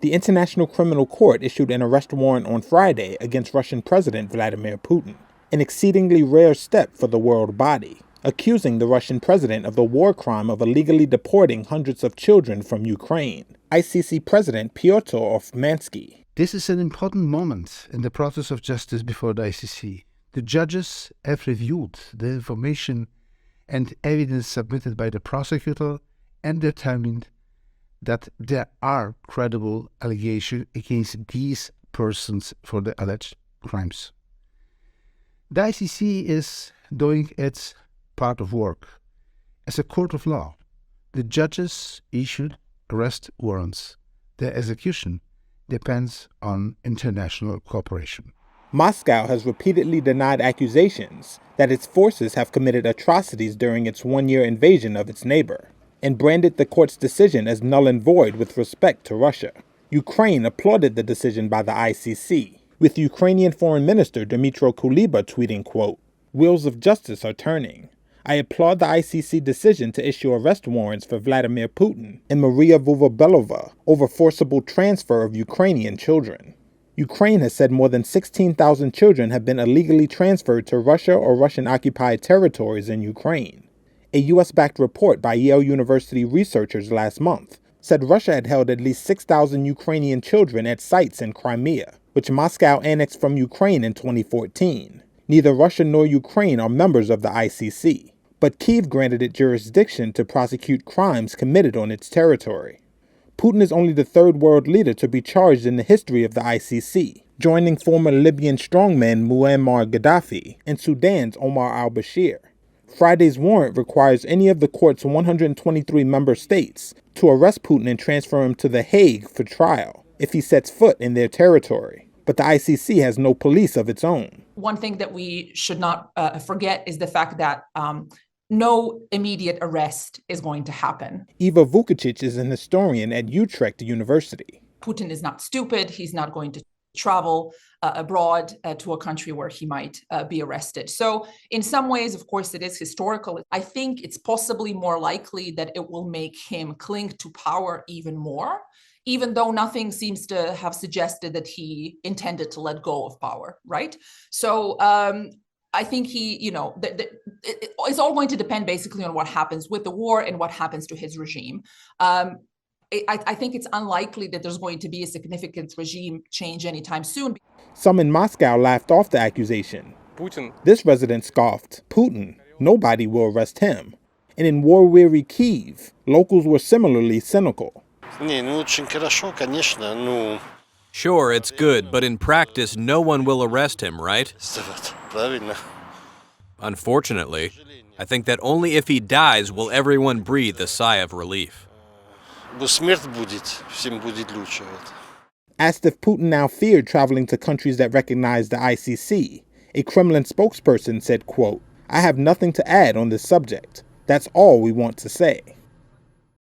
The International Criminal Court issued an arrest warrant on Friday against Russian President Vladimir Putin, an exceedingly rare step for the world body, accusing the Russian president of the war crime of illegally deporting hundreds of children from Ukraine. ICC President Pyotr Mansky. This is an important moment in the process of justice before the ICC. The judges have reviewed the information and evidence submitted by the prosecutor and determined that there are credible allegations against these persons for the alleged crimes. The ICC is doing its part of work. As a court of law, the judges issued arrest warrants. Their execution depends on international cooperation. Moscow has repeatedly denied accusations that its forces have committed atrocities during its one-year invasion of its neighbor, and branded the court's decision as null and void with respect to Russia. Ukraine applauded the decision by the ICC, with Ukrainian Foreign Minister Dmytro Kuleba tweeting, quote, "Wheels of justice are turning. I applaud the ICC decision to issue arrest warrants for Vladimir Putin and Maria Vovobelova over forcible transfer of Ukrainian children." Ukraine has said more than 16,000 children have been illegally transferred to Russia or Russian-occupied territories in Ukraine. A U.S.-backed report by Yale University researchers last month said Russia had held at least 6,000 Ukrainian children at sites in Crimea, which Moscow annexed from Ukraine in 2014. Neither Russia nor Ukraine are members of the ICC, but Kyiv granted it jurisdiction to prosecute crimes committed on its territory. Putin is only the third world leader to be charged in the history of the ICC, joining former Libyan strongman Muammar Gaddafi and Sudan's Omar al-Bashir. Friday's warrant requires any of the court's 123 member states to arrest Putin and transfer him to The Hague for trial if he sets foot in their territory. But the ICC has no police of its own. One thing that we should not forget is the fact that no immediate arrest is going to happen. Eva Vukacic is an historian at Utrecht University. Putin is not stupid. He's not going to travel abroad to a country where he might be arrested. So in some ways, of course, it is historical. I think it's possibly more likely that it will make him cling to power even more, even though nothing seems to have suggested that he intended to let go of power, right? So I think it's all going to depend basically on what happens with the war and what happens to his regime. I think it's unlikely that there's going to be a significant regime change anytime soon. Some in Moscow laughed off the accusation. Putin. This resident scoffed, "Putin, nobody will arrest him." And in war-weary Kyiv, locals were similarly cynical. Sure, it's good, but in practice, no one will arrest him, right? Unfortunately, I think that only if he dies will everyone breathe a sigh of relief. Asked if Putin now feared traveling to countries that recognize the ICC, a Kremlin spokesperson said, quote, "I have nothing to add on this subject. That's all we want to say."